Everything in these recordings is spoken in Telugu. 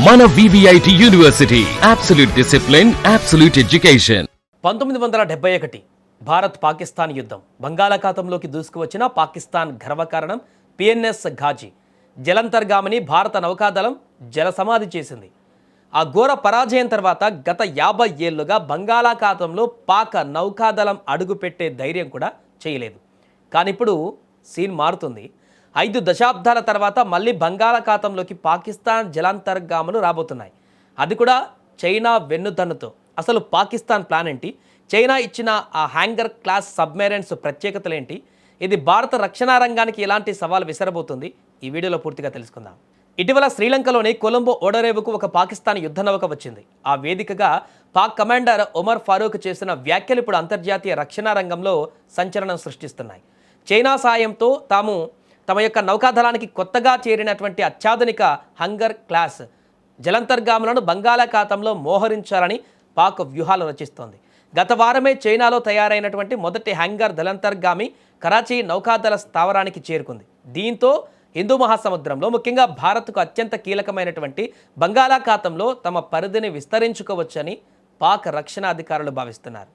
మన VVIT university absolute discipline, absolute education. 1971 Bharat Pakistan యుద్ధం. బంగాళాఖాతంలోకి దూసుకువచ్చిన పాకిస్తాన్ గర్వకారణం PNS ఘాజీ జలంతర్గామిని భారత నౌకాదళం జలసమాధి చేసింది. ఆ ఘోర పరాజయం తర్వాత గత 50 ఏళ్లుగా బంగాళాఖాతంలో పాక్ నౌకాదళం అడుగుపెట్టే ధైర్యం కూడా చేయలేదు. కానీ ఇప్పుడు సీన్ మారుతుంది. 5 దశాబ్దాల తర్వాత మళ్ళీ బంగాళాఖాతంలోకి పాకిస్తాన్ జలాంతర్గాములు రాబోతున్నాయి. అది కూడా చైనా వెన్నుదన్నుతో. అసలు పాకిస్తాన్ ప్లాన్ ఏంటి? చైనా ఇచ్చిన ఆ హ్యాంగర్ క్లాస్ సబ్మెరైన్స్ ప్రత్యేకతలేంటి? ఇది భారత రక్షణ రంగానికి ఎలాంటి సవాల్ విసరబోతుంది? ఈ వీడియోలో పూర్తిగా తెలుసుకుందాం. ఇటీవల శ్రీలంకలోని కొలంబో ఓడరేవుకు ఒక పాకిస్తాన్ యుద్ధ నౌక వచ్చింది. ఆ వేదికగా పాక్ కమాండర్ ఒమర్ ఫారూక్ చేసిన వ్యాఖ్యలు ఇప్పుడు అంతర్జాతీయ రక్షణ రంగంలో సంచలనం సృష్టిస్తున్నాయి. చైనా సాయంతో తమ యొక్క నౌకాదళానికి కొత్తగా చేరినటువంటి అత్యాధునిక హంగర్ క్లాస్ జలంతర్గాములను బంగాళాఖాతంలో మోహరించాలని పాక్ వ్యూహాలు రచిస్తోంది. గత వారమే చైనాలో తయారైనటువంటి మొదటి హ్యాంగర్ జలంతర్గామి కరాచీ నౌకాదళ స్థావరానికి చేరుకుంది. దీంతో హిందూ మహాసముద్రంలో ముఖ్యంగా భారత్కు అత్యంత కీలకమైనటువంటి బంగాళాఖాతంలో తమ పరిధిని విస్తరించుకోవచ్చని పాక్ రక్షణ అధికారులు భావిస్తున్నారు.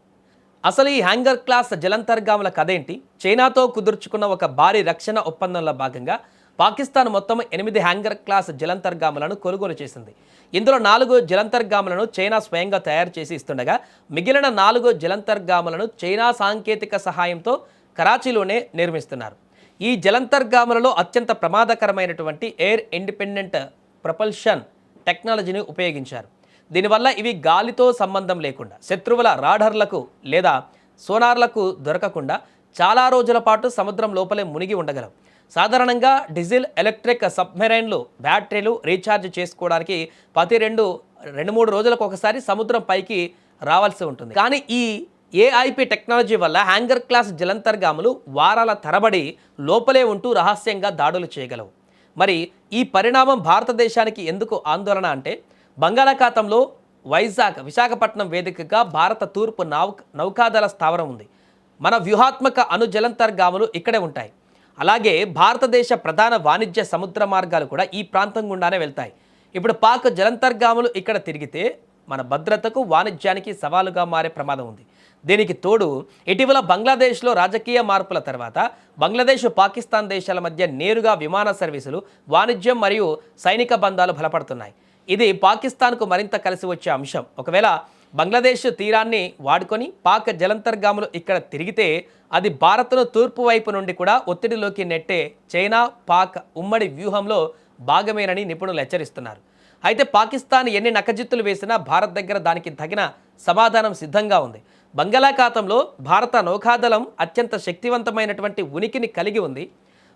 అసలు ఈ హ్యాంగర్ క్లాస్ జలంతర్గాముల కథేంటి? చైనాతో కుదుర్చుకున్న ఒక భారీ రక్షణ ఒప్పందంలో భాగంగా పాకిస్తాన్ మొత్తం 8 హ్యాంగర్ క్లాస్ జలంతర్గాములను కొనుగోలు చేసింది. ఇందులో 4 జలంతర్గాములను చైనా స్వయంగా తయారు చేసి ఇస్తుండగా మిగిలిన 4 జలంతర్గాములను చైనా సాంకేతిక సహాయంతో కరాచీలోనే నిర్మిస్తున్నారు. ఈ జలంతర్గాములలో అత్యంత ప్రమాదకరమైనటువంటి ఎయిర్ ఇండిపెండెంట్ ప్రొపల్షన్ టెక్నాలజీని ఉపయోగించారు. దీనివల్ల ఇవి గాలితో సంబంధం లేకుండా శత్రువుల రాడర్లకు లేదా సోనార్లకు దొరకకుండా చాలా రోజుల పాటు సముద్రం లోపలే మునిగి ఉండగలవు. సాధారణంగా డీజిల్ ఎలక్ట్రిక్ సబ్మెరైన్లు బ్యాటరీలు రీఛార్జ్ చేసుకోవడానికి ప్రతి 2-3 రోజులకు ఒకసారి సముద్రం పైకి రావాల్సి ఉంటుంది. కానీ ఈ AIP టెక్నాలజీ వల్ల హ్యాంగర్ క్లాస్ జలంతర్గాములు వారాల తరబడి లోపలే ఉంటూ రహస్యంగా దాడులు చేయగలవు. మరి ఈ పరిణామం భారతదేశానికి ఎందుకు ఆందోళన అంటే, బంగాళాఖాతంలో విశాఖపట్నం వేదికగా భారత తూర్పు నౌకాదళ స్థావరం ఉంది. మన వ్యూహాత్మక అణు జలంతర్గాములు ఇక్కడే ఉంటాయి. అలాగే భారతదేశ ప్రధాన వాణిజ్య సముద్ర మార్గాలు కూడా ఈ ప్రాంతం గుండానే వెళ్తాయి. ఇప్పుడు పాక్ జలంతర్గాములు ఇక్కడ తిరిగితే మన భద్రతకు వాణిజ్యానికి సవాలుగా మారే ప్రమాదం ఉంది. దీనికి తోడు ఇటీవల బంగ్లాదేశ్లో రాజకీయ మార్పుల తర్వాత బంగ్లాదేశ్ పాకిస్తాన్ దేశాల మధ్య నేరుగా విమాన సర్వీసులు, వాణిజ్యం మరియు సైనిక బంధాలు బలపడుతున్నాయి. ఇది పాకిస్తాన్కు మరింత కలిసి వచ్చే అంశం. ఒకవేళ బంగ్లాదేశ్ తీరాన్ని వాడుకొని పాక్ జలంతర్గాములు ఇక్కడ తిరిగితే అది భారత్ను తూర్పు వైపు నుండి కూడా ఒత్తిడిలోకి నెట్టే చైనా పాక్ ఉమ్మడి వ్యూహంలో భాగమేనని నిపుణులు హెచ్చరిస్తున్నారు. అయితే పాకిస్తాన్ ఎన్ని నక్కజిత్తులు వేసినా భారత్ దగ్గర దానికి తగిన సమాధానం సిద్ధంగా ఉంది. బంగాళాఖాతంలో భారత నౌకాదళం అత్యంత శక్తివంతమైనటువంటి ఉనికిని కలిగి ఉంది.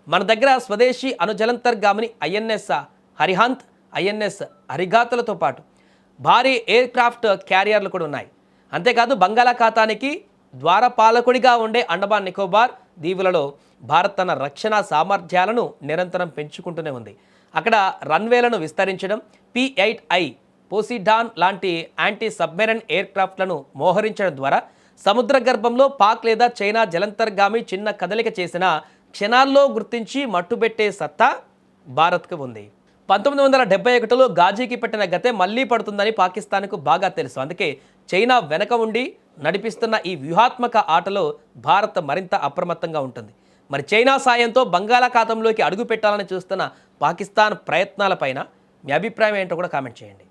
మన దగ్గర స్వదేశీ అణుజలంతర్గామిని INS హరిహంత్, INS హరిఘాతులతో పాటు భారీ ఎయిర్ క్రాఫ్ట్ క్యారియర్లు కూడా ఉన్నాయి. అంతేకాదు బంగాళాఖాతానికి ద్వారపాలకుడిగా ఉండే అండమాన్ నికోబార్ దీవులలో భారత్ తన రక్షణ సామర్థ్యాలను నిరంతరం పెంచుకుంటూనే ఉంది. అక్కడ రన్వేలను విస్తరించడం, P-8I పోసిడాన్ లాంటి యాంటీ సబ్మెరైన్ ఎయిర్ క్రాఫ్ట్లను మోహరించడం ద్వారా సముద్ర గర్భంలో పాక్ లేదా చైనా జలంతర్గామి చిన్న కదలిక చేసిన క్షణాల్లో గుర్తించి మట్టుబెట్టే సత్తా భారత్కు ఉంది. 1971లో ఘాజీకి పెట్టిన గతే మళ్లీ పడుతుందని పాకిస్తాన్కు బాగా తెలుసు. అందుకే చైనా వెనక ఉండి నడిపిస్తున్న ఈ వ్యూహాత్మక ఆటలో భారత్ మరింత అప్రమత్తంగా ఉంటుంది. మరి చైనా సాయంతో బంగాళాఖాతంలోకి అడుగు పెట్టాలని చూస్తున్న పాకిస్తాన్ ప్రయత్నాలపైన మీ అభిప్రాయం ఏంటో కూడా కామెంట్ చేయండి.